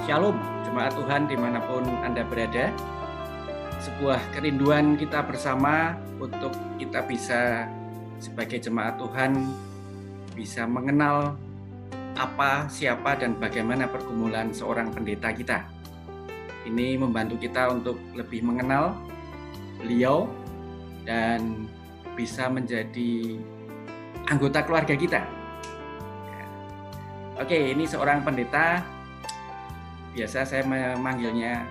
Shalom, jemaat Tuhan dimanapun Anda berada. Sebuah kerinduan kita bersama untuk kita bisa sebagai jemaat Tuhan bisa mengenal apa, siapa, dan bagaimana pergumulan seorang pendeta kita. Ini membantu kita untuk lebih mengenal beliau dan bisa menjadi anggota keluarga kita. Oke, ini seorang pendeta. Biasa saya memanggilnya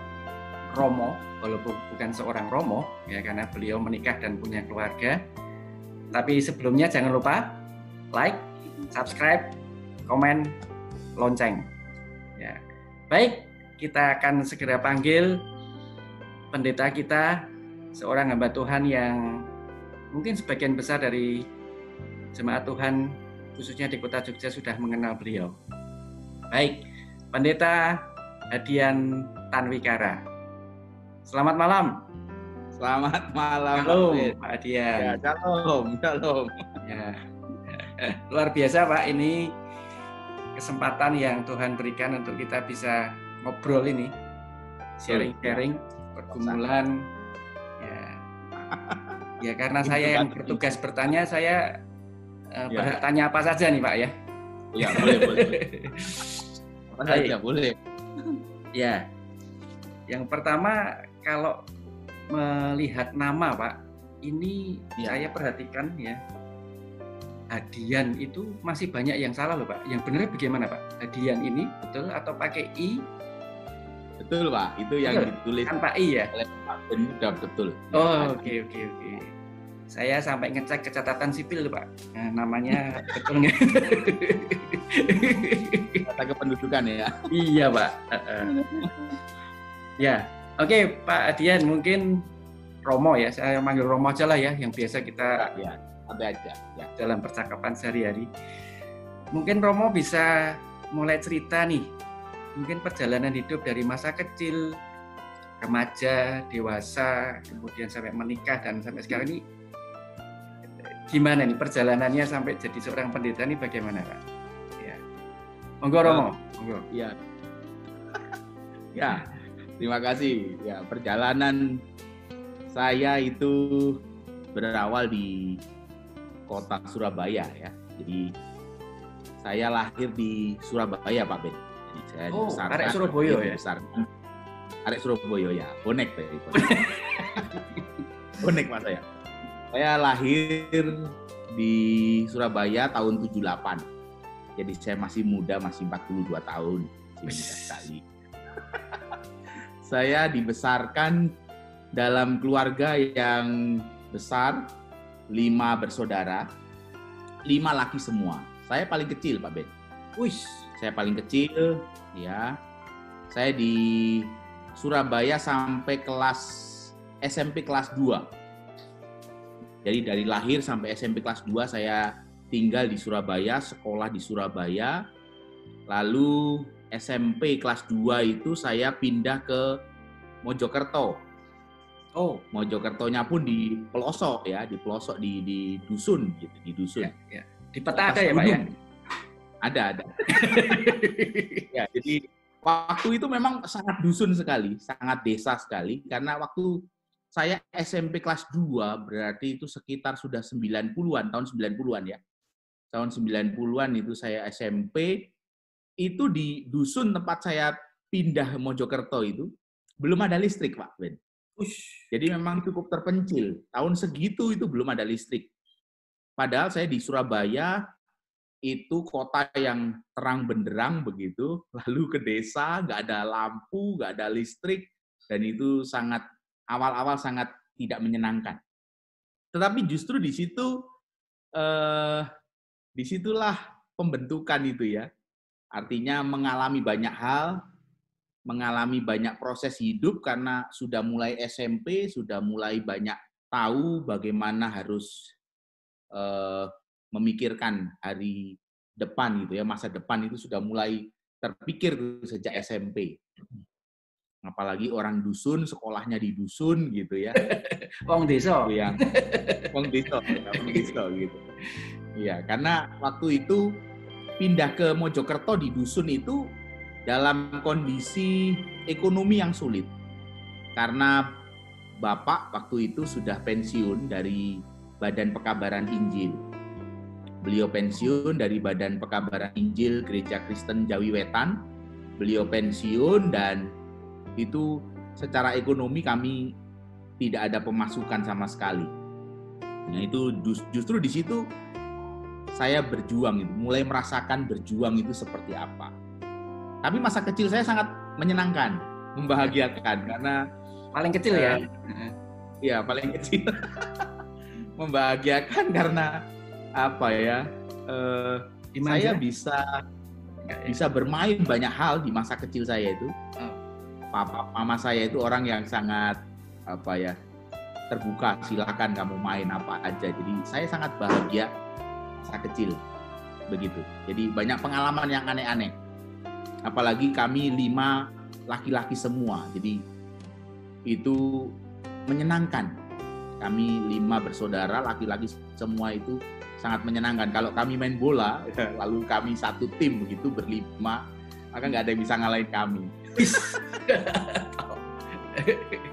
Romo, walaupun bukan seorang Romo, ya, karena beliau menikah dan punya keluarga. Tapi sebelumnya jangan lupa like, subscribe, komen, lonceng. Ya. Baik, kita akan segera panggil pendeta kita, seorang hamba Tuhan yang mungkin sebagian besar dari jemaat Tuhan, khususnya di Kota Jogja, sudah mengenal beliau. Baik, Pendeta Hadian Tanwikara. Selamat malam. Selamat malam. Shalom, Pak Hadian. Ya, shalom. Ya. Luar biasa, Pak. Ini kesempatan yang Tuhan berikan untuk kita bisa ngobrol ini, sharing-sharing pergumulan. Ya, karena saya yang bertugas bertanya, saya berhak tanya apa saja nih, Pak, ya. Ya, boleh. Apa saja boleh. Ya, yang pertama kalau melihat nama, Pak, ini saya perhatikan ya, Hadian itu masih banyak yang salah loh, Pak. Yang benar bagaimana, Pak? Hadian ini betul atau pakai I? Betul, Pak. Itu yang ditulis tanpa I ya? Oleh Pak Ben, sudah betul. Oh, oke. Saya sampai ngecek ke catatan sipil, Pak. Nah, namanya betul nggak? Data kependudukan ya. Iya, Pak. Ya, oke, Pak Hadian, mungkin Romo ya. Saya manggil Romo aja lah ya, yang biasa kita ada aja. Ya. Dalam percakapan sehari-hari. Mungkin Romo bisa mulai cerita nih. Mungkin perjalanan hidup dari masa kecil, remaja, dewasa, kemudian sampai menikah dan sampai sekarang ini. Gimana nih perjalanannya sampai jadi seorang pendeta ini bagaimana, Pak? Ya. Monggo Romo, monggo. Ya. Ya, terima kasih. Ya, perjalanan saya itu berawal di kota Surabaya ya. Jadi saya lahir di Surabaya, Pak Ben. Jadi saya dibesarkan. Arek Surabaya ya. Arek Surabaya ya, bonek tadi. Bonek Mas saya. Saya lahir di Surabaya tahun 78. Jadi saya masih muda, masih 42 tahun. Masih muda sekali. Saya dibesarkan dalam keluarga yang besar, 5 bersaudara, 5 laki semua. Saya paling kecil, Pak Ben. Saya paling kecil, ya. Saya di Surabaya sampai SMP kelas 2. Jadi dari lahir sampai SMP kelas 2 saya tinggal di Surabaya, sekolah di Surabaya. Lalu SMP kelas 2 itu saya pindah ke Mojokerto. Mojokertonya pun di pelosok ya, di pelosok di dusun gitu, di dusun. Ya. Di peta ada ya, Pak ya? Ada. Ya, jadi waktu itu memang sangat dusun sekali, sangat desa sekali karena waktu saya SMP kelas 2 berarti itu sekitar sudah 90-an, tahun 90-an ya. Tahun 90-an itu saya SMP, itu di dusun tempat saya pindah Mojokerto itu, belum ada listrik, Pak Ben. Jadi memang cukup terpencil. Tahun segitu itu belum ada listrik. Padahal saya di Surabaya, itu kota yang terang benderang begitu, lalu ke desa, nggak ada lampu, nggak ada listrik, dan itu awal-awal sangat tidak menyenangkan. Tetapi justru disitulah pembentukan itu ya. Artinya mengalami banyak hal, mengalami banyak proses hidup karena sudah mulai SMP, sudah mulai banyak tahu bagaimana harus memikirkan hari depan gitu ya, masa depan itu sudah mulai terpikir sejak SMP. Apalagi orang dusun, sekolahnya di dusun gitu ya. Wong desa. Wong desa gitu. Iya, karena waktu itu pindah ke Mojokerto di dusun itu dalam kondisi ekonomi yang sulit. Karena Bapak waktu itu sudah pensiun dari Badan Pekabaran Injil. Beliau pensiun dari Badan Pekabaran Injil Gereja Kristen Jawi Wetan. Beliau pensiun dan itu secara ekonomi kami tidak ada pemasukan sama sekali. Nah itu justru di situ saya berjuang, mulai merasakan berjuang itu seperti apa. Tapi masa kecil saya sangat menyenangkan, membahagiakan karena paling kecil ya. Iya, paling kecil. Membahagiakan karena apa ya? Saya bisa bermain banyak hal di masa kecil saya itu. Papa, mama saya itu orang yang sangat apa ya? Terbuka, silakan kamu main apa aja. Jadi saya sangat bahagia masa kecil begitu. Jadi banyak pengalaman yang aneh-aneh. Apalagi kami 5 laki-laki semua. Jadi itu menyenangkan. Kami 5 bersaudara, laki-laki semua itu sangat menyenangkan. Kalau kami main bola, lalu kami satu tim begitu berlima, maka nggak ada yang bisa ngalahin kami.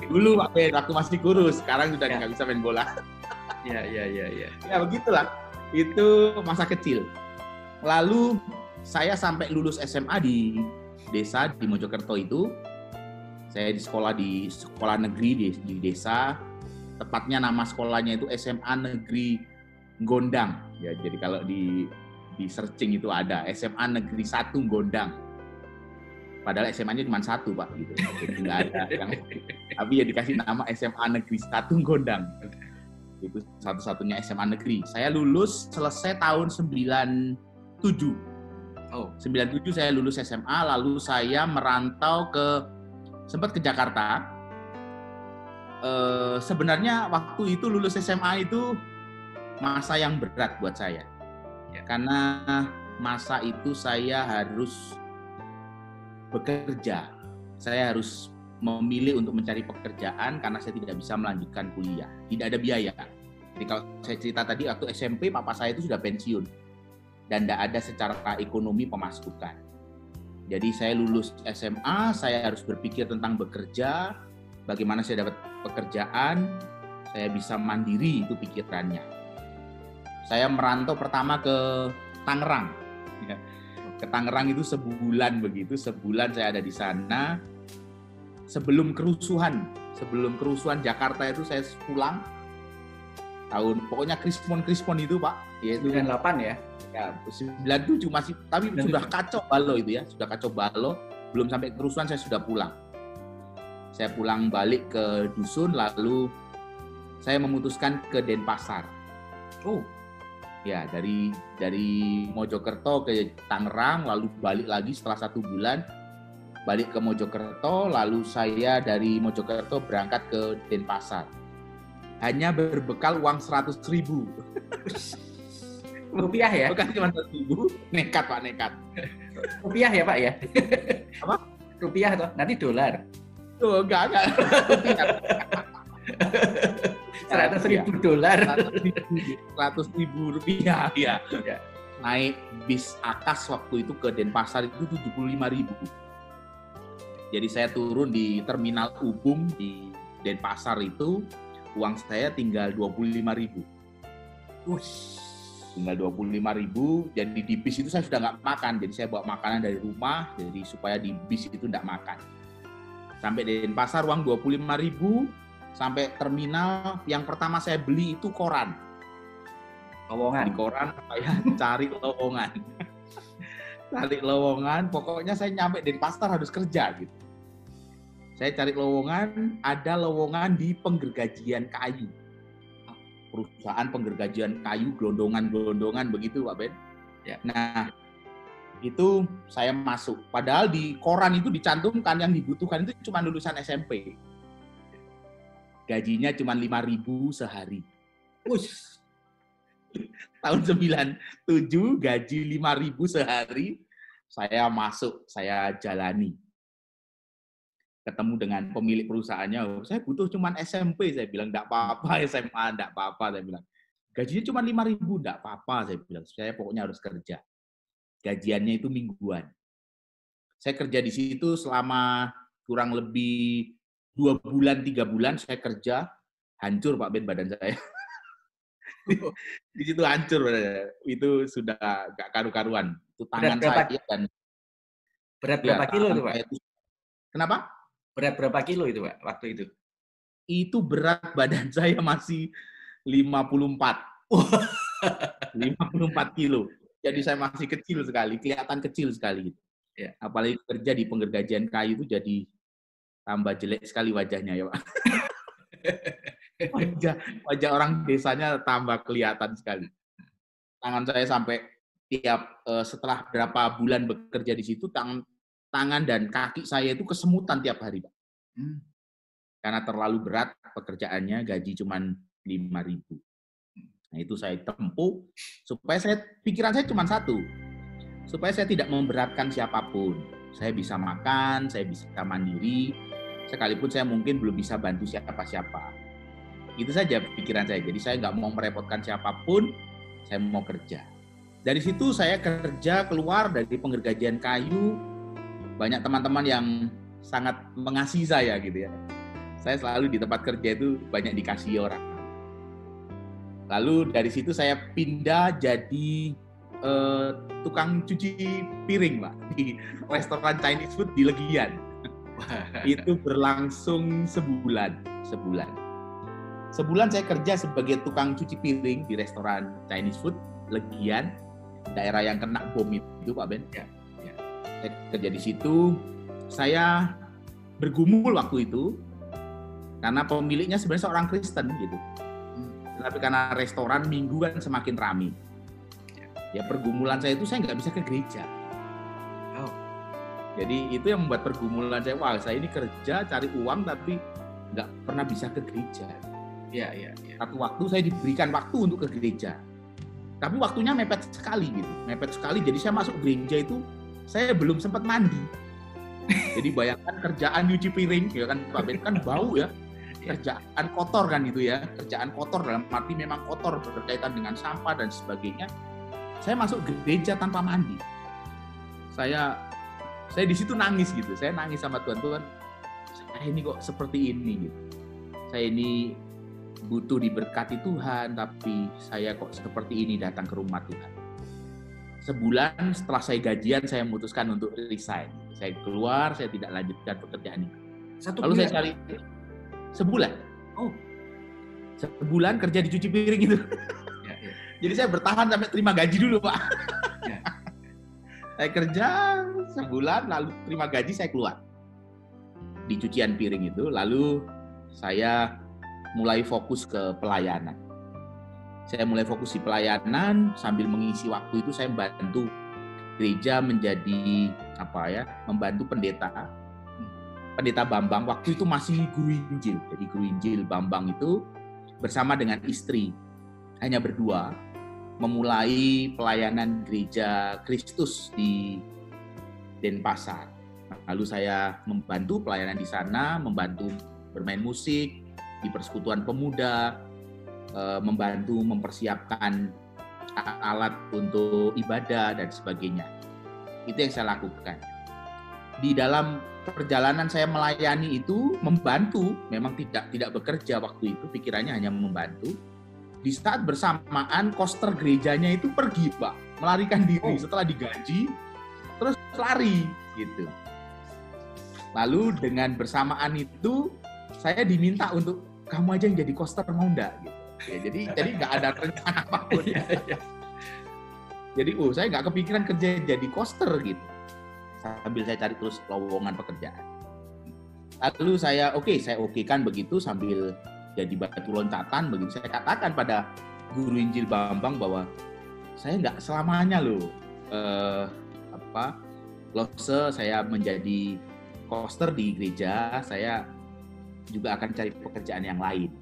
Dulu waktu masih kurus, sekarang sudah nggak bisa main bola. Ya. Ya begitulah. Itu masa kecil. Lalu saya sampai lulus SMA di desa di Mojokerto itu. Saya di sekolah negeri di desa, tepatnya nama sekolahnya itu SMA Negeri Gondang. Ya, jadi kalau di searching itu ada SMA Negeri 1 Gondang. Padahal SMA-nya cuma 1, Pak, gitu. Jadi nggak ada yang, tapi ya dikasih nama SMA Negeri 1 Gondang. Itu satu-satunya SMA negeri. Saya lulus selesai tahun 97. 97 saya lulus SMA, lalu saya merantau sempat ke Jakarta. Sebenarnya waktu itu lulus SMA itu masa yang berat buat saya. Ya, karena masa itu saya harus bekerja. Saya harus memilih untuk mencari pekerjaan karena saya tidak bisa melanjutkan kuliah. Tidak ada biaya. Jadi kalau saya cerita tadi, waktu SMP papa saya itu sudah pensiun. Dan tidak ada secara ekonomi pemasukan. Jadi saya lulus SMA, saya harus berpikir tentang bekerja, bagaimana saya dapat pekerjaan, saya bisa mandiri, itu pikirannya. Saya merantau pertama ke Tangerang. Ke Tangerang itu sebulan begitu, sebulan saya ada di sana. Sebelum kerusuhan Jakarta itu saya pulang. Pokoknya krispon itu Pak, yaitu 98 ya. Ya, 97 masih, tapi sudah kacau balau itu ya, sudah kacau balau, belum sampai kerusuhan saya sudah pulang. Saya pulang balik ke dusun, lalu saya memutuskan ke Denpasar. Ya, dari Mojokerto ke Tangerang, lalu balik lagi setelah 1 bulan, balik ke Mojokerto, lalu saya dari Mojokerto berangkat ke Denpasar. Hanya berbekal uang 100.000. Rupiah ya? Bukan cuma 100.000, nekat Pak, nekat. Rupiah ya Pak ya? Apa? Rupiah atau nanti dolar? Tuh, enggak. Rupiah. 100.000 dolar. 100.000 rupiah, ya. Naik bis Akas waktu itu ke Denpasar itu 75.000. Jadi saya turun di Terminal Ubung di Denpasar itu, uang saya tinggal 25.000. Tinggal 25.000, jadi di bis itu saya sudah nggak makan, jadi saya bawa makanan dari rumah, jadi supaya di bis itu nggak makan. Sampai di Denpasar uang 25.000, sampai terminal yang pertama saya beli itu koran. Lowongan. Di koran saya cari lowongan. Cari lowongan, pokoknya saya nyampe Denpasar harus kerja gitu. Saya cari lowongan, ada lowongan di penggergajian kayu. Perusahaan penggergajian kayu, gelondongan begitu Pak Ben. Ya. Nah, itu saya masuk. Padahal di koran itu dicantumkan yang dibutuhkan itu cuma lulusan SMP. Gajinya cuma 5.000 sehari. Tahun 97 gaji 5.000 sehari, saya masuk, saya jalani. Ketemu dengan pemilik perusahaannya, saya butuh cuma SMP, saya bilang, enggak apa-apa, SMA, enggak apa-apa, saya bilang. Gajinya cuma 5.000, enggak apa-apa, saya bilang. Saya pokoknya harus kerja. Gajiannya itu mingguan. Saya kerja di situ selama kurang lebih 2 bulan, 3 bulan saya kerja, hancur Pak Ben badan saya. Di situ hancur badan saya. Itu sudah nggak karu-karuan. Itu Berat tangan berapa, saya dan berat ya berapa kilo tangan itu, Pak? saya itu. Kenapa? Berat berapa kilo itu, Pak, waktu itu? Itu berat badan saya masih 54. 54 kilo. Jadi saya masih kecil sekali, kelihatan kecil sekali. Ya. Apalagi kerja di penggergajian kayu itu jadi tambah jelek sekali wajahnya ya Pak. Wajah orang desanya tambah kelihatan sekali. Tangan saya sampai setelah berapa bulan bekerja di situ, tangan dan kaki saya itu kesemutan tiap hari Pak. Karena terlalu berat pekerjaannya, gaji cuma 5.000. Nah, itu saya tempuh supaya pikiran saya cuma satu, supaya saya tidak memberatkan siapapun. Saya bisa makan, saya bisa mandiri, sekalipun saya mungkin belum bisa bantu siapa-siapa. Itu saja pikiran saya. Jadi saya nggak mau merepotkan siapapun, saya mau kerja. Dari situ saya kerja keluar dari penggergajian kayu, banyak teman-teman yang sangat mengasihi saya gitu ya. Saya selalu di tempat kerja itu banyak dikasihi orang. Lalu dari situ saya pindah jadi tukang cuci piring, Pak, di restoran Chinese food di Legian. Itu berlangsung sebulan. Sebulan saya kerja sebagai tukang cuci piring di restoran Chinese food Legian, daerah yang kena bom itu, Pak Ben. Ya. Saya kerja di situ. Saya bergumul waktu itu karena pemiliknya sebenarnya seorang Kristen gitu. Tapi karena restoran minggu kan semakin ramai. Ya pergumulan saya itu saya nggak bisa ke gereja. Jadi itu yang membuat pergumulan saya, wah saya ini kerja cari uang tapi nggak pernah bisa ke gereja. Ya. Satu waktu saya diberikan waktu untuk ke gereja. Tapi waktunya mepet sekali gitu. Jadi saya masuk gereja itu saya belum sempat mandi. Jadi bayangkan kerjaan nyuci piring, ya kan Pak Ben, kan bau ya. Kerjaan kotor kan itu ya, kerjaan kotor dalam arti memang kotor berkaitan dengan sampah dan sebagainya. Saya masuk gereja tanpa mandi. Saya di situ nangis gitu. Saya nangis sama Tuhan, saya ini kok seperti ini gitu. Saya ini butuh diberkati Tuhan, tapi saya kok seperti ini datang ke rumah Tuhan. Sebulan setelah saya gajian, saya memutuskan untuk resign. Saya keluar, saya tidak lanjutkan pekerjaan ini. Lalu saya cari sebulan. Sebulan kerja di cuci piring itu. Ya. Jadi saya bertahan sampai terima gaji dulu, Pak. Ya. Saya kerja sebulan, lalu terima gaji, saya keluar. Di cucian piring itu, lalu saya mulai fokus ke pelayanan. Saya mulai fokus di pelayanan, sambil mengisi waktu itu saya membantu gereja menjadi membantu Pendeta Bambang, waktu itu masih guru Injil. Jadi guru Injil Bambang itu bersama dengan istri, hanya berdua, memulai pelayanan gereja Kristus di Denpasar. Lalu saya membantu pelayanan di sana, membantu bermain musik, di persekutuan pemuda, membantu mempersiapkan alat untuk ibadah dan sebagainya. Itu yang saya lakukan. Di dalam perjalanan saya melayani itu membantu, memang tidak bekerja waktu itu, pikirannya hanya membantu. Di saat bersamaan koster gerejanya itu pergi, Pak, melarikan diri setelah digaji, terus lari gitu. Lalu dengan bersamaan itu saya diminta untuk kamu aja yang jadi koster, mau enggak gitu. Ya, jadi nggak ada rencana apapun. Jadi saya nggak kepikiran kerja jadi koster gitu. Sambil saya cari terus lowongan pekerjaan. Lalu saya okekan begitu sambil jadi batu loncatan begitu. Saya katakan pada guru Injil Bambang bahwa saya nggak selamanya saya menjadi koster di gereja, saya juga akan cari pekerjaan yang lain.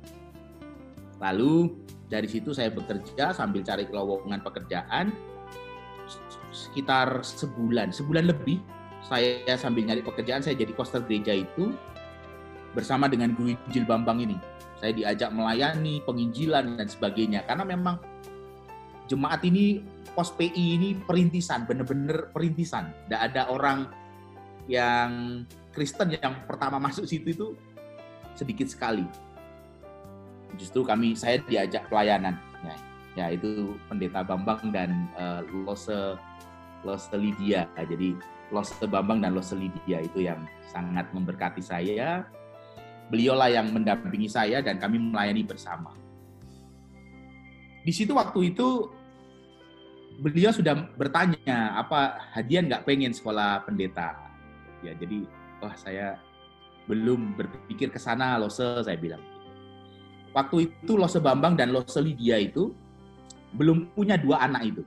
Lalu dari situ saya bekerja sambil cari lowongan pekerjaan. Sekitar sebulan lebih saya sambil nyari pekerjaan, saya jadi koster gereja itu bersama dengan guru Injil Bambang ini. Saya diajak melayani penginjilan dan sebagainya karena memang jemaat ini, pos PI ini perintisan, benar-benar perintisan. Tidak ada orang yang Kristen yang pertama masuk situ itu sedikit sekali. Justru saya diajak pelayanan. Ya itu Pendeta Bambang dan Lose Lydia. Jadi Lose Bambang dan Lose Lydia itu yang sangat memberkati saya. Beliaulah yang mendampingi saya dan kami melayani bersama. Di situ waktu itu beliau sudah bertanya, apa Hadian nggak pengen sekolah pendeta? Ya, jadi saya belum berpikir ke sana, Lose, saya bilang. Waktu itu Lose Bambang dan Lose Lydia itu belum punya 2 anak itu.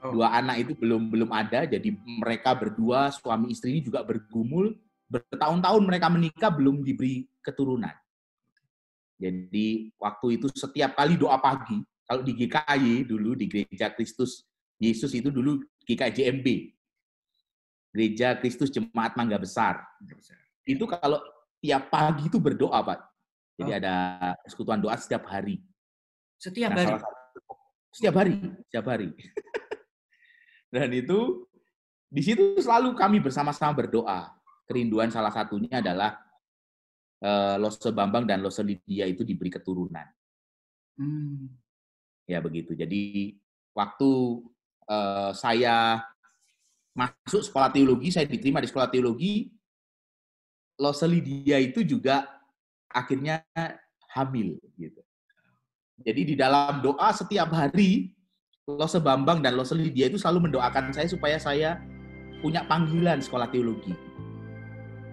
2 anak itu belum ada, jadi mereka berdua suami istri ini juga bergumul. Bertahun-tahun mereka menikah belum diberi keturunan. Jadi waktu itu setiap kali doa pagi, kalau di GKY dulu di Gereja Kristus Yesus itu dulu GKJMB, Gereja Kristus Jemaat Mangga Besar. Itu kalau tiap pagi itu berdoa, Pak. Jadi ada persekutuan doa setiap hari. Setiap hari? Setiap hari. Dan itu di situ selalu kami bersama-sama berdoa. Kerinduan salah satunya adalah Lose Bambang dan Lose Lydia itu diberi keturunan. Ya begitu. Jadi waktu saya masuk sekolah teologi, saya diterima di sekolah teologi, Lose Lydia itu juga akhirnya hamil. Gitu. Jadi di dalam doa setiap hari, Lose Bambang dan Lose Lydia itu selalu mendoakan saya supaya saya punya panggilan sekolah teologi.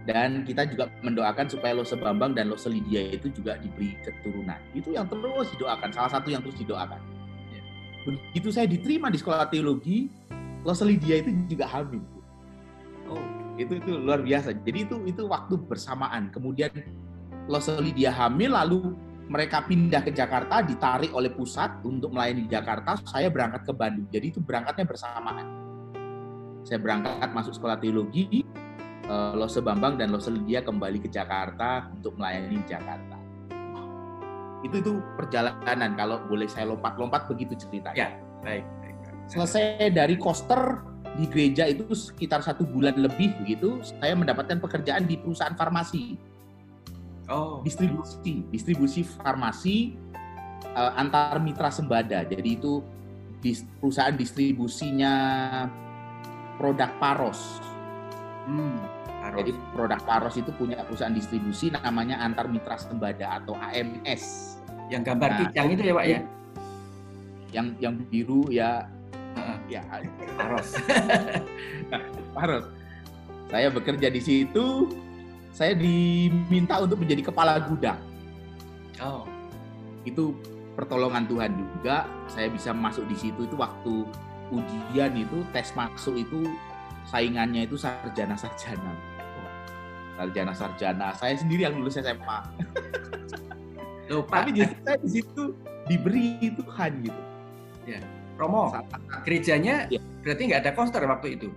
Dan kita juga mendoakan supaya Lose Bambang dan Lose Lydia itu juga diberi keturunan. Itu yang terus didoakan, salah satu yang terus didoakan. Begitu saya diterima di sekolah teologi, Lose Lydia itu juga hamil. Itu luar biasa. Jadi itu waktu bersamaan. Kemudian Lose Lydia hamil, lalu mereka pindah ke Jakarta, ditarik oleh pusat untuk melayani di Jakarta. Saya berangkat ke Bandung. Jadi itu berangkatnya bersamaan. Saya berangkat masuk sekolah teologi, Lose Bambang dan Lose Lydia kembali ke Jakarta untuk melayani di Jakarta. Itu perjalanan, kalau boleh saya lompat-lompat begitu ceritanya. Ya, baik. Selesai dari koster di gereja itu sekitar 1 bulan lebih begitu, saya mendapatkan pekerjaan di perusahaan farmasi. Distribusi farmasi antar mitra sembada. Jadi itu perusahaan distribusinya produk Paros. Jadi produk Paros itu punya perusahaan distribusi namanya Antar Mitra Sembada atau AMS. Yang gambar kijang itu ya, Pak ya? Yang biru ya. Ya Paros. Paros. Saya bekerja di situ. Saya diminta untuk menjadi kepala gudang. Itu pertolongan Tuhan juga. Saya bisa masuk di situ itu waktu ujian itu, tes masuk itu saingannya itu sarjana-sarjana. Saya sendiri yang lulus SMA. Tapi justru saya di situ diberi Tuhan gitu. Ya. Romo, gerejanya berarti nggak ada koster waktu itu?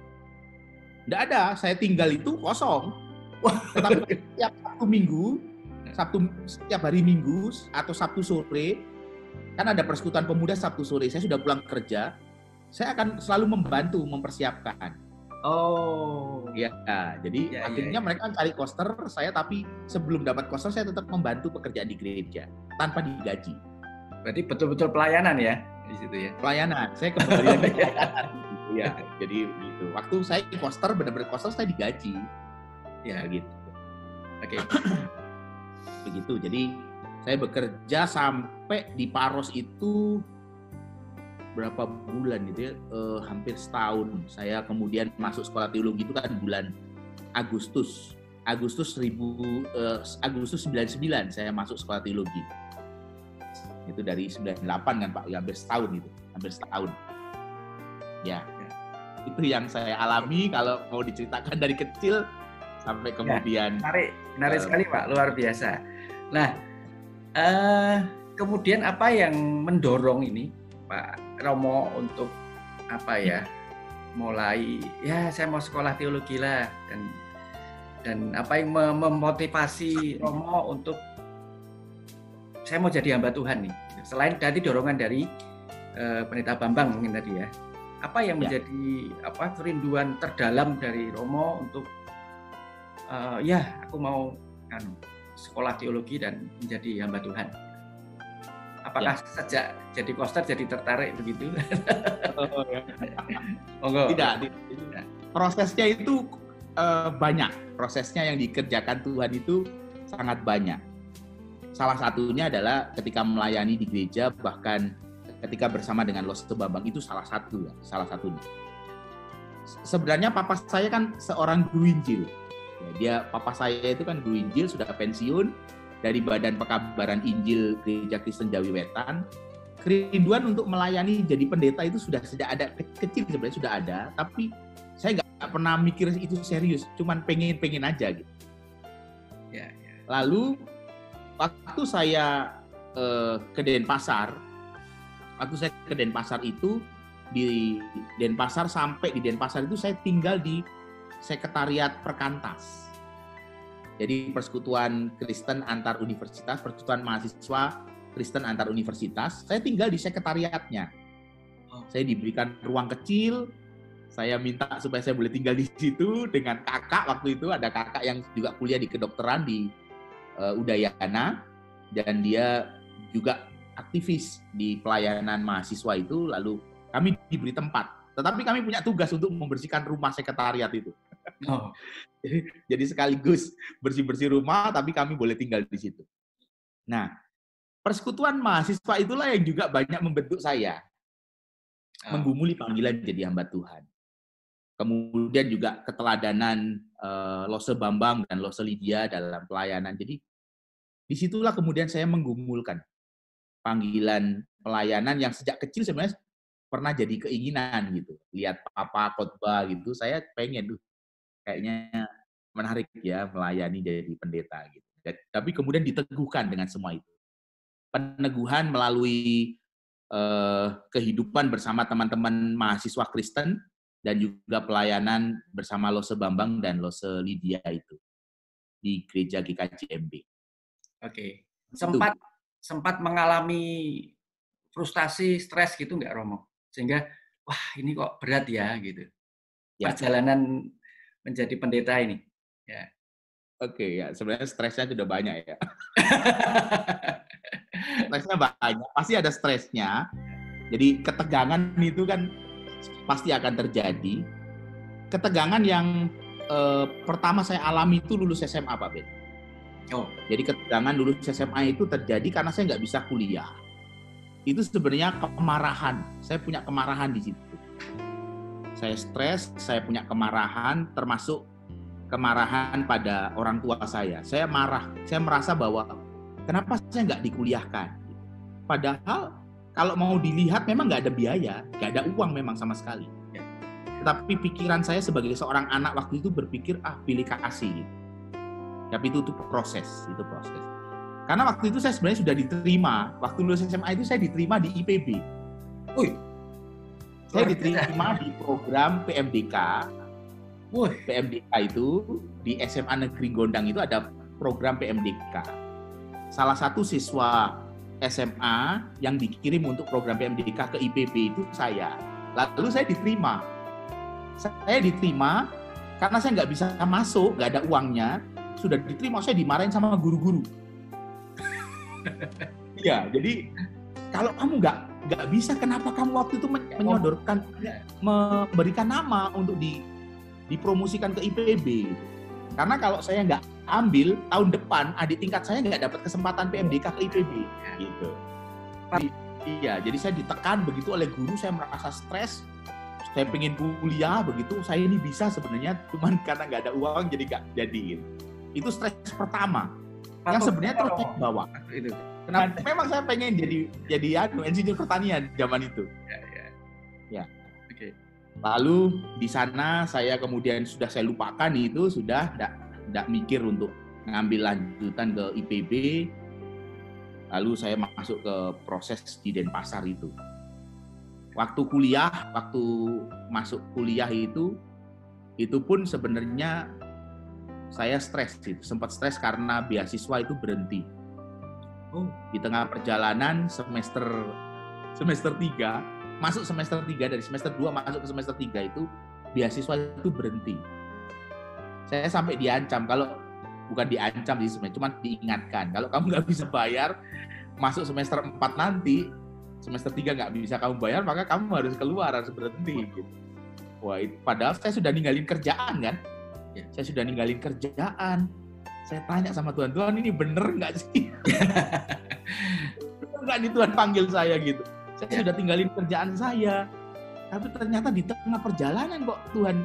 Nggak ada, saya tinggal itu kosong. Tetapi setiap hari Minggu atau Sabtu sore, kan ada persekutuan pemuda Sabtu sore, saya sudah pulang kerja, saya akan selalu membantu mempersiapkan. Jadi akhirnya mereka cari koster saya, tapi sebelum dapat koster saya tetap membantu pekerjaan di gereja tanpa digaji. Berarti betul-betul pelayanan ya di situ ya? Pelayanan, saya kembali ke pelayanan. Ya, jadi gitu. Waktu saya koster benar-benar koster saya digaji. Ya gitu. Oke. Begitu. Jadi saya bekerja sampai di Paros itu berapa bulan gitu ya, hampir setahun. Saya kemudian masuk sekolah teologi itu kan bulan Agustus 99 saya masuk sekolah teologi. Itu dari 98 kan Pak, hampir setahun itu, hampir setahun. Ya. Itu yang saya alami kalau mau diceritakan dari kecil sampai kemudian. Menarik sekali Pak, luar biasa. Nah, kemudian apa yang mendorong ini Pak Romo untuk mulai saya mau sekolah teologi lah, dan apa yang memotivasi Romo untuk saya mau jadi hamba Tuhan nih, selain tadi dorongan dari Pendeta Bambang mungkin tadi ya. Apa yang Ya. menjadi kerinduan terdalam dari Romo untuk ya aku mau sekolah teologi dan menjadi hamba Tuhan. Apakah Ya. sejak jadi koster jadi tertarik begitu? Oh, ya. Monggo. Tidak. Prosesnya itu banyak. Prosesnya yang dikerjakan Tuhan itu sangat banyak. Salah satunya adalah ketika melayani di gereja, bahkan ketika bersama dengan Lose Bambang, itu salah satunya. Sebenarnya papa saya kan seorang guru Injil. Papa saya itu kan guru Injil, sudah pensiun dari Badan Pekabaran Injil Gereja Kristen Jawi Wetan. Kerinduan untuk melayani jadi pendeta itu sudah sejak ada kecil sebenarnya sudah ada, tapi saya nggak pernah mikir itu serius, cuman pengen aja gitu. Ya. Lalu waktu saya ke Denpasar, itu di Denpasar, sampai di Denpasar itu saya tinggal di sekretariat Perkantas. Jadi Persekutuan Kristen Antar Universitas, Persekutuan Mahasiswa Kristen Antar Universitas. Saya tinggal di sekretariatnya. Saya diberikan ruang kecil. Saya minta supaya saya boleh tinggal di situ dengan kakak. Waktu itu ada kakak yang juga kuliah di kedokteran di Udayana, dan dia juga aktivis di pelayanan mahasiswa itu. Lalu kami diberi tempat, tetapi kami punya tugas untuk membersihkan rumah sekretariat itu. Oh. Jadi sekaligus bersih-bersih rumah, tapi kami boleh tinggal di situ. Nah, persekutuan mahasiswa itulah yang juga banyak membentuk saya, menggumuli panggilan jadi hamba Tuhan. Kemudian juga keteladanan Lose Bambang dan Lose Lydia dalam pelayanan. Jadi disitulah kemudian saya menggumulkan panggilan pelayanan yang sejak kecil sebenarnya pernah jadi keinginan gitu. Lihat papa khotbah gitu, saya pengen kayaknya menarik ya melayani jadi pendeta gitu. Tapi kemudian diteguhkan dengan semua itu. Peneguhan melalui kehidupan bersama teman-teman mahasiswa Kristen dan juga pelayanan bersama Lose Bambang dan Lose Lydia itu di gereja GKJMB. Oke. Sempat mengalami frustasi, stres gitu nggak, Romo? Sehingga wah ini kok berat ya gitu. Ya. Perjalanan menjadi pendeta ini. Ya. Oke, ya sebenarnya stresnya sudah banyak ya. Stresnya banyak, pasti ada stresnya. Jadi ketegangan itu kan pasti akan terjadi. Ketegangan yang pertama saya alami itu lulus SMA, Pak Ben. Oh. Jadi ketegangan lulus SMA itu terjadi karena saya nggak bisa kuliah. Itu sebenarnya kemarahan. Saya punya kemarahan di situ. Saya stres, saya punya kemarahan, termasuk kemarahan pada orang tua saya. Saya marah, saya merasa bahwa kenapa saya nggak dikuliahkan. Padahal kalau mau dilihat memang nggak ada biaya, nggak ada uang memang sama sekali. Tetapi pikiran saya sebagai seorang anak waktu itu berpikir, pilih kasih. Gitu. Tapi itu proses. Karena waktu itu saya sebenarnya sudah diterima. Waktu lulus SMA itu saya diterima di IPB. Saya diterima di program PMDK. PMDK itu di SMA Negeri Gondang itu ada program PMDK. Salah satu siswa SMA yang dikirim untuk program PMDK ke IPB itu saya. Lalu saya diterima. Saya diterima karena saya nggak bisa masuk, nggak ada uangnya. Sudah diterima, saya dimarahin sama guru-guru. Iya, jadi kalau kamu nggak bisa, kenapa kamu waktu itu menyodorkan, memberikan nama untuk dipromosikan ke IPB? Karena kalau saya nggak ambil, tahun depan adik tingkat saya nggak dapat kesempatan PMDK ke IPB. Gitu. Iya, jadi saya ditekan begitu oleh guru, saya merasa stres. Saya pengen kuliah begitu, saya ini bisa sebenarnya, cuman karena nggak ada uang jadi nggak jadi. Itu stres pertama. Yang sebenarnya terus saya bawa. Kenapa? Memang saya pengen jadi insinyur pertanian zaman itu. Ya. Oke. Lalu di sana saya kemudian sudah saya lupakan itu, sudah tidak mikir untuk ngambil lanjutan ke IPB. Lalu saya masuk ke proses di Denpasar itu. Waktu masuk kuliah itu pun sebenarnya saya stres, sempat stres karena beasiswa itu berhenti. Di tengah perjalanan semester 3 masuk semester 3, dari semester 2 masuk ke semester 3 itu beasiswa itu berhenti. Saya sampai diancam, kalau bukan diancam sih sebenarnya, cuma diingatkan, kalau kamu nggak bisa bayar masuk semester 4 nanti, semester 3 nggak bisa kamu bayar, maka kamu harus keluar, harus berhenti gitu. Wah, padahal saya sudah ninggalin kerjaan kan? Ya, saya sudah ninggalin kerjaan. Saya tanya sama Tuhan, Tuhan ini bener nggak sih? Bener nggak nih Tuhan panggil saya gitu? Saya sudah tinggalin kerjaan saya. Tapi ternyata di tengah perjalanan kok Tuhan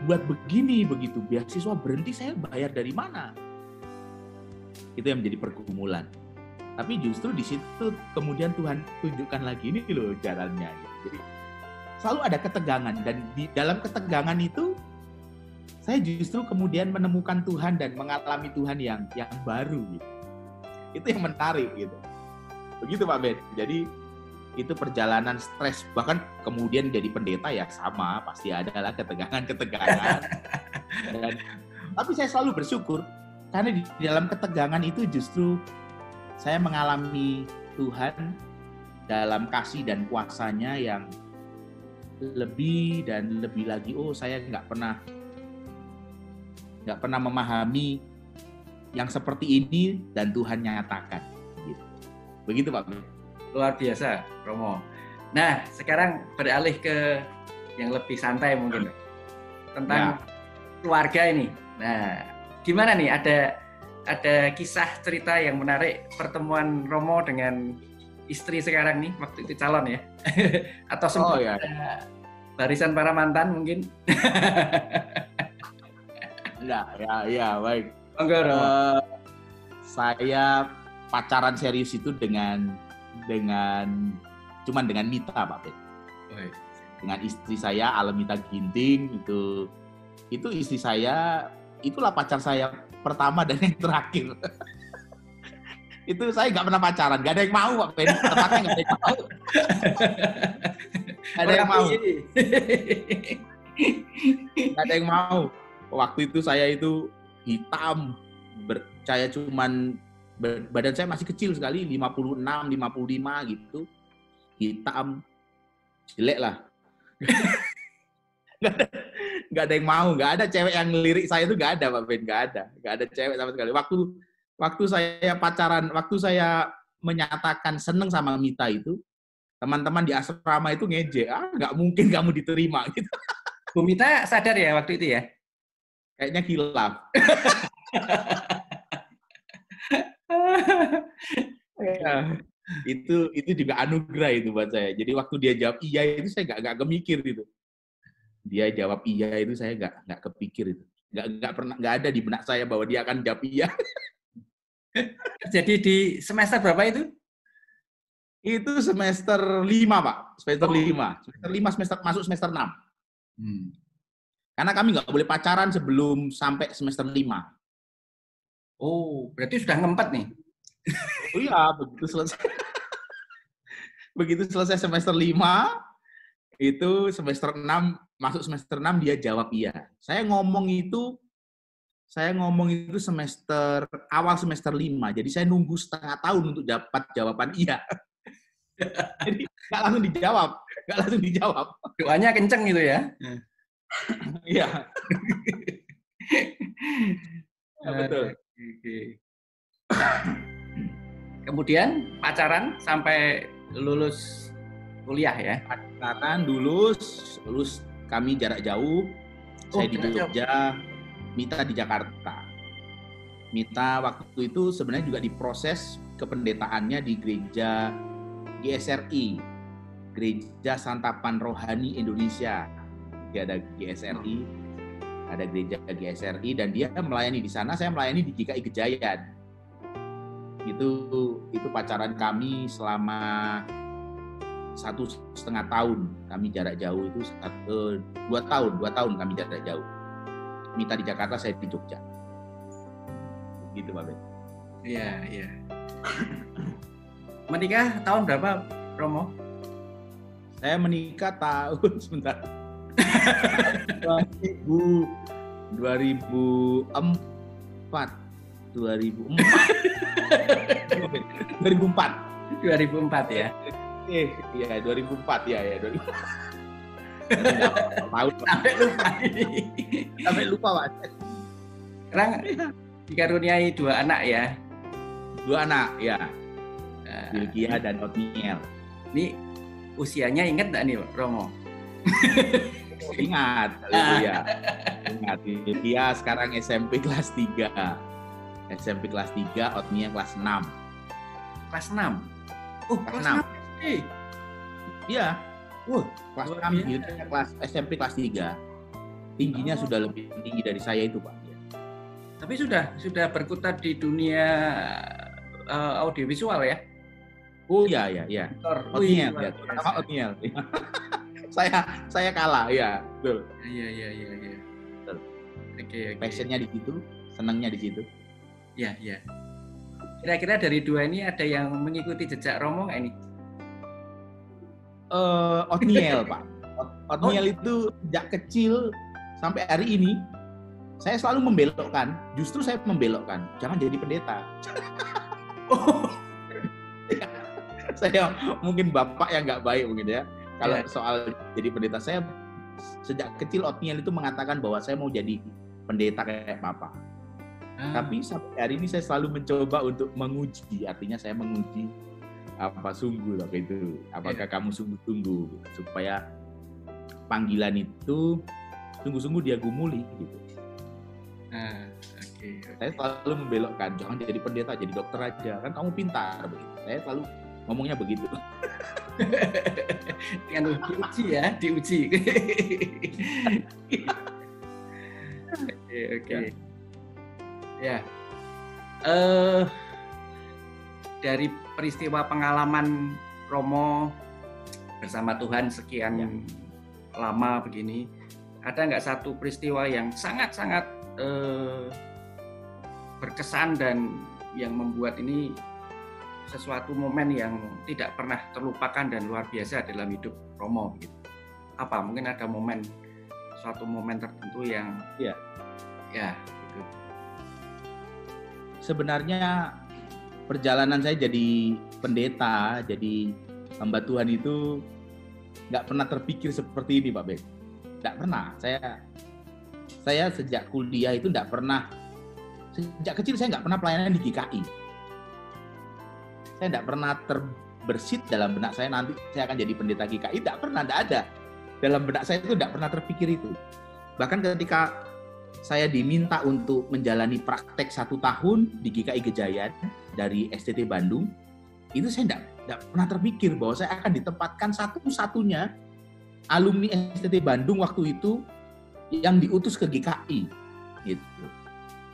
buat begini, begitu. Beasiswa berhenti, saya bayar dari mana? Itu yang menjadi pergumulan. Tapi justru di situ kemudian Tuhan tunjukkan lagi, ini loh jalannya. Jadi selalu ada ketegangan, dan di dalam ketegangan itu saya justru kemudian menemukan Tuhan dan mengalami Tuhan yang baru gitu. Itu yang menarik gitu. Begitu Pak Ben. Jadi itu perjalanan stres, bahkan kemudian jadi pendeta ya sama, pasti ada lah ketegangan. Tapi saya selalu bersyukur karena di dalam ketegangan itu justru saya mengalami Tuhan dalam kasih dan kuasa-Nya yang lebih dan lebih lagi. Oh, saya nggak pernah memahami yang seperti ini dan Tuhan nyatakan. Gitu. Begitu Pak. Luar biasa, Romo. Nah, sekarang beralih ke yang lebih santai mungkin tentang keluarga ini. Nah, gimana nih? Ada kisah cerita yang menarik pertemuan Romo dengan istri sekarang nih, waktu itu calon ya? Atau sempat ada barisan para mantan mungkin? Ya, baik. Enggak, saya pacaran serius itu dengan Mita, Pak Ben. Dengan istri saya Alemita Ginting, itu istri saya, itulah pacar saya pertama dan yang terakhir. Itu saya nggak pernah pacaran, nggak ada yang mau Pak Ben. Tepatnya nggak ada yang mau. Nggak ada yang mau. Waktu itu saya itu hitam, saya cuman badan saya masih kecil sekali, 56, 55 gitu. Hitam, jelek lah. Nggak ada yang mau, nggak ada cewek yang ngelirik saya itu, nggak ada Pak Ben, nggak ada cewek sama sekali. Waktu saya pacaran, waktu saya menyatakan seneng sama Mita itu, teman-teman di asrama itu ngejek, nggak mungkin kamu diterima gitu. Bu Mita sadar ya waktu itu ya? Kayaknya hilaf. Ya, itu juga anugerah itu buat saya. Jadi waktu dia jawab iya itu saya nggak kemikir gitu. Dia jawab iya itu saya nggak kepikir itu. Nggak ada di benak saya bahwa dia akan jawab iya. Jadi di semester berapa itu? Itu semester 5 Pak. Semester 5 masuk semester 6. Karena kami nggak boleh pacaran sebelum sampai semester 5. Oh, berarti sudah ngempet nih. Oh iya, begitu selesai semester 5, itu semester 6, masuk semester 6 dia jawab iya. Saya ngomong itu awal semester 5, jadi saya nunggu setengah tahun untuk dapat jawaban iya. Jadi nggak langsung dijawab. Doanya kenceng gitu ya? Iya. Betul. Kemudian pacaran sampai lulus kuliah ya? Pacaran, lulus kami jarak jauh. Saya di Jogja, Mita di Jakarta. Mita waktu itu sebenarnya juga diproses kependetaannya di gereja GSRI, Gereja Santapan Rohani Indonesia. Dia ada GSRI, ada gereja GSRI, dan dia melayani di sana. Saya melayani di GKI Gejayan. Itu pacaran kami selama 1,5 tahun. Kami jarak jauh itu 2 tahun kami jarak jauh. Mita di Jakarta, saya di Jogja. Gitu Pak Ben. Iya. Menikah tahun berapa, Romo? Saya menikah tahun 2004 2004 ya. Iya 2004 ya 2004. Tahu Sampai lupa ini. sampai lupa Pak. Sekarang dikaruniai 2 anak ya. 2 anak ya, Nah, Bilkia dan Otniel. ini usianya ingat nggak nih Romo? Ingat, haleluya. Ingat, Bilkia sekarang SMP kelas 3. SMP kelas 3, Otniel kelas 6. Kelas 6. Oh, Kelas kelas 6. 6 SD. Iya, Wah, kelas luar 6, biasa. Bilkia kelas SMP kelas 3. Tingginya sudah lebih tinggi dari saya itu, Pak. Ya. Tapi sudah berkutat di dunia audiovisual ya. Oh iya. Otniel, ya, terutama Otniel. saya kalah, ya, betul. Iya. Betul. Oke. Passionnya di situ, senangnya di situ. Iya. Kira-kira dari 2 ini ada yang mengikuti jejak Romo nggak ini? Otniel, Pak. Otniel itu sejak kecil sampai hari ini saya selalu membelokkan. Justru saya membelokkan, jangan jadi pendeta. Saya mungkin bapak yang nggak baik mungkin ya. Kalau soal jadi pendeta, saya sejak kecil Otniel itu mengatakan bahwa saya mau jadi pendeta kayak papa. Tapi sampai hari ini saya selalu mencoba untuk menguji, artinya saya menguji apa sungguh lah itu, apakah kamu sungguh-sungguh supaya panggilan itu sungguh-sungguh dia gumuli gitu. Oke. Saya selalu membelokkan, jangan jadi pendeta, jadi dokter aja, kan kamu pintar begitu. Saya selalu ngomongnya begitu. Yang diuji. Oke. Ya. Dari peristiwa pengalaman Romo bersama Tuhan sekian lama begini, ada nggak satu peristiwa yang sangat-sangat berkesan dan yang membuat ini sesuatu momen yang tidak pernah terlupakan dan luar biasa dalam hidup Romo gitu? Apa? Mungkin ada suatu momen tertentu yang gitu. Sebenarnya perjalanan saya jadi pendeta, jadi hamba Tuhan itu nggak pernah terpikir seperti ini, Pak Ben. Nggak pernah. Saya sejak kuliah itu nggak pernah. Sejak kecil saya nggak pernah pelayanan di GKI. Saya nggak pernah terbersit dalam benak saya nanti saya akan jadi pendeta GKI. Nggak pernah, nggak ada. Dalam benak saya itu nggak pernah terpikir itu. Bahkan ketika saya diminta untuk menjalani praktek 1 tahun di GKI Gejayan dari STT Bandung, itu saya tidak pernah terpikir bahwa saya akan ditempatkan satu-satunya alumni STT Bandung waktu itu yang diutus ke GKI, gitu.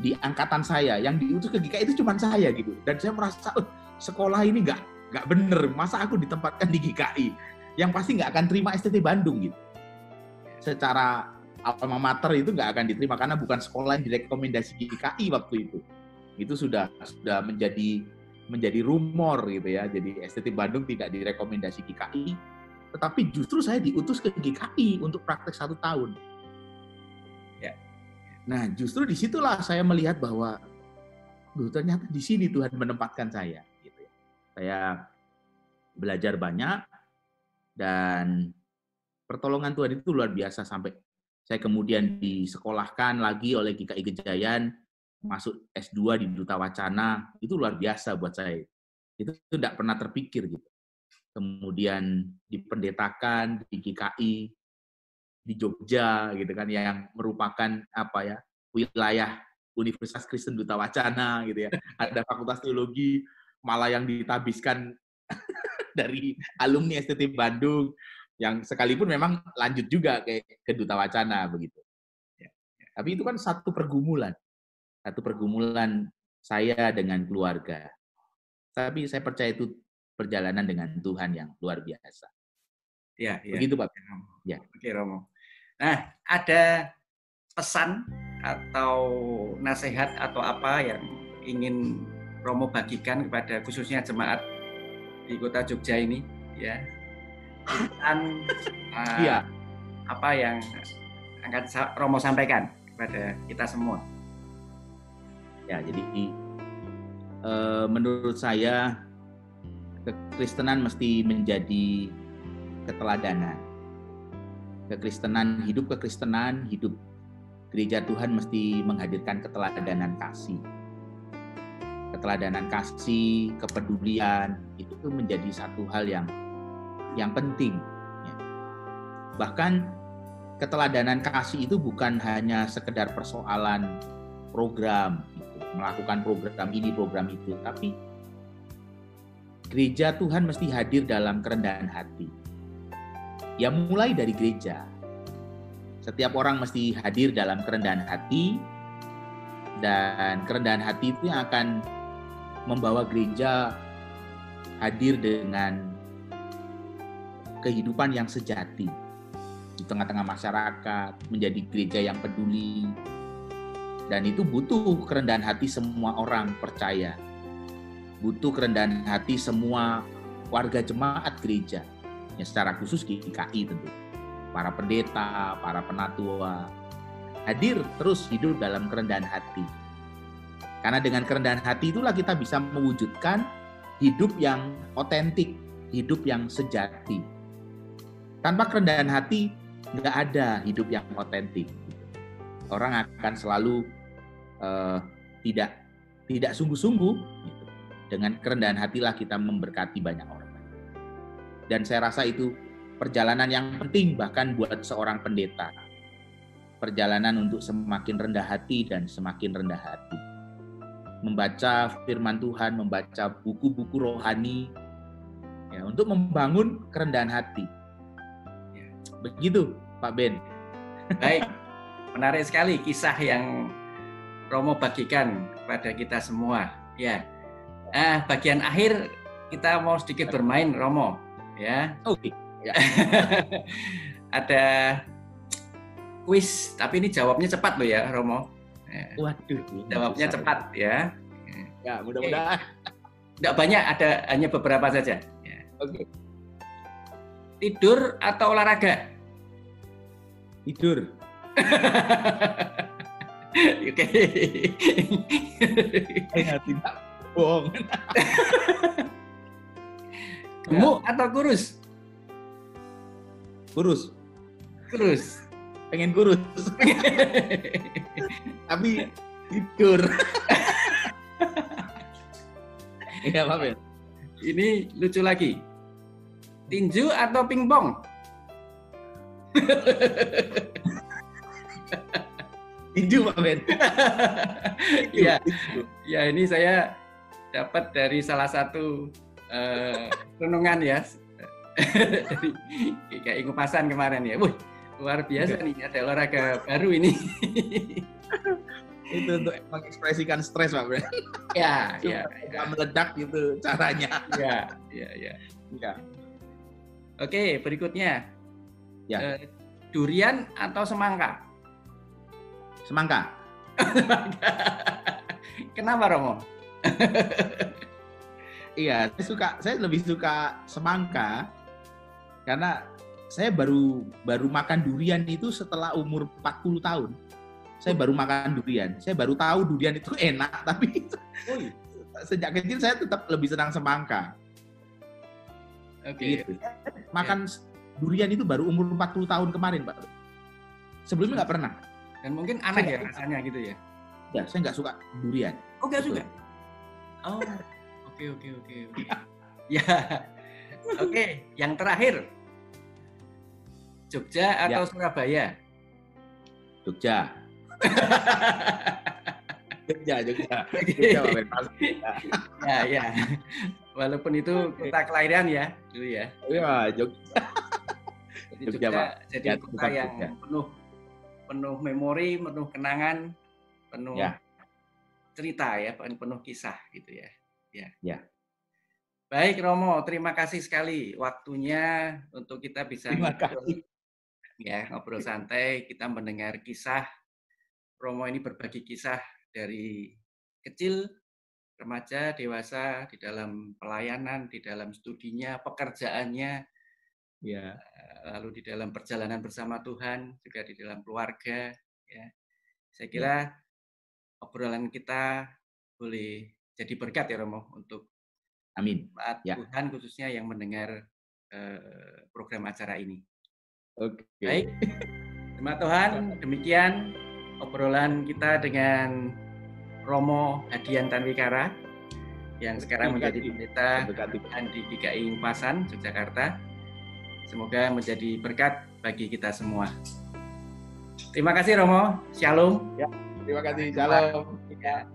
Di angkatan saya yang diutus ke GKI itu cuma saya gitu, dan saya merasa sekolah ini nggak bener, masa aku ditempatkan di GKI, yang pasti nggak akan terima STT Bandung gitu. Secara alma mater itu nggak akan diterima karena bukan sekolah yang direkomendasi GKI waktu itu. Itu sudah menjadi rumor gitu ya. Jadi STT Bandung tidak direkomendasi GKI, tetapi justru saya diutus ke GKI untuk praktek 1 tahun. Ya. Nah, justru disitulah saya melihat bahwa ternyata di sini Tuhan menempatkan saya. Gitu ya. Saya belajar banyak dan pertolongan Tuhan itu luar biasa sampai saya kemudian disekolahkan lagi oleh GKI Gejayan, masuk S2 di Duta Wacana, itu luar biasa buat saya. Itu tidak pernah terpikir gitu. Kemudian dipendetakan di GKI di Jogja gitu kan, yang merupakan wilayah Universitas Kristen Duta Wacana gitu ya. Ada Fakultas Teologi malah yang ditabiskan dari alumni STT Bandung, yang sekalipun memang lanjut juga ke Duta Wacana begitu. Ya. Tapi itu kan satu pergumulan saya dengan keluarga. Tapi saya percaya itu perjalanan dengan Tuhan yang luar biasa. Ya. Begitu Pak. Ya. Oke Romo. Nah, ada pesan atau nasihat atau apa yang ingin Romo bagikan kepada khususnya jemaat di Kota Jogja ini, ya? Apa yang akan Romo sampaikan kepada kita semua? Ya, jadi menurut saya kekristenan mesti menjadi keteladanan. Hidup gereja Tuhan mesti menghadirkan keteladanan kasih. Keteladanan kasih, kepedulian, itu menjadi satu hal yang penting. Bahkan keteladanan kasih itu bukan hanya sekedar persoalan program, melakukan program ini, program itu, tapi gereja Tuhan mesti hadir dalam kerendahan hati. Ya mulai dari gereja. Setiap orang mesti hadir dalam kerendahan hati, dan kerendahan hati itu yang akan membawa gereja hadir dengan kehidupan yang sejati di tengah-tengah masyarakat, menjadi gereja yang peduli. Dan itu butuh kerendahan hati semua orang percaya. Butuh kerendahan hati semua warga jemaat gereja. Ya, secara khusus GKI tentu. Para pendeta, para penatua, hadir terus hidup dalam kerendahan hati. Karena dengan kerendahan hati itulah kita bisa mewujudkan hidup yang otentik, hidup yang sejati. Tanpa kerendahan hati, nggak ada hidup yang otentik. Orang akan selalu tidak sungguh-sungguh. Dengan kerendahan hatilah kita memberkati banyak orang. Dan saya rasa itu perjalanan yang penting bahkan buat seorang pendeta. Perjalanan untuk semakin rendah hati dan semakin rendah hati. Membaca firman Tuhan, membaca buku-buku rohani, ya, untuk membangun kerendahan hati. Begitu, Pak Ben. Baik, menarik sekali kisah yang Romo bagikan kepada kita semua. Ya, bagian akhir kita mau sedikit bermain, Romo. Ya. Oke. Ya. Ada kuis, tapi ini jawabnya cepat loh ya, Romo. Ya. Waduh. Jawabnya cepat ya. Ya, mudah-mudahan. Tidak banyak, ada hanya beberapa saja. Ya. Oke. Tidur atau olahraga? Tidur. Oke. Tidak bohong. Gemuk atau kurus? Kurus. Kurus. Pengen kurus. Tapi tidur. Iya, Pak Ben. Ini lucu lagi. Tinju atau pingpong? Tinju, Pak Ben. Ya, ya, ini saya dapat dari salah satu renungan ya, dari GKI Ngupasan kemarin ya. Wih, luar biasa nih, ada olahraga baru ini. Itu untuk mengekspresikan stres, Pak Ben. Ya, ya. Meledak gitu caranya. Ya, ya, ya. Ya. Oke, berikutnya. Ya. Durian atau semangka? Semangka. Kenapa, Romo? Iya, saya lebih suka semangka karena saya baru makan durian itu setelah umur 40 tahun. Saya baru makan durian. Saya baru tahu durian itu enak, tapi sejak kecil saya tetap lebih senang semangka. Oke. Gitu. Makan durian itu baru umur 40 tahun kemarin, Pak. Sebelumnya nggak pernah. Dan mungkin aneh ya rasanya gitu ya? Ya, saya nggak suka durian. Oh, nggak suka? Oh. Oke. Ya, oke. Yang terakhir, Jogja atau ya. Surabaya? Jogja. Jogja. Ya. Walaupun itu kota kelahiran ya, dulu ya. Iya, Jogja. Jadi Jogja jadi kota yang penuh memori, penuh kenangan, penuh cerita ya, penuh kisah gitu ya. Ya. Baik Romo, terima kasih sekali waktunya untuk kita bisa ngobrol santai, kita mendengar kisah. Romo ini berbagi kisah dari kecil, remaja, dewasa, di dalam pelayanan, di dalam studinya, pekerjaannya, ya, lalu di dalam perjalanan bersama Tuhan, juga di dalam keluarga. Ya. Saya kira obrolan kita boleh jadi berkat ya Romo untuk Amin. Bermanfaat Ya. Tuhan khususnya yang mendengar program acara ini. Oke. Baik, terima Tuhan, demikian obrolan kita dengan Romo Hadian Tanwikara yang sekarang menjadi pendeta di GKI Pasan, Yogyakarta. Semoga menjadi berkat bagi kita semua. Terima kasih Romo, Shalom. Ya, terima kasih, Shalom. Ya.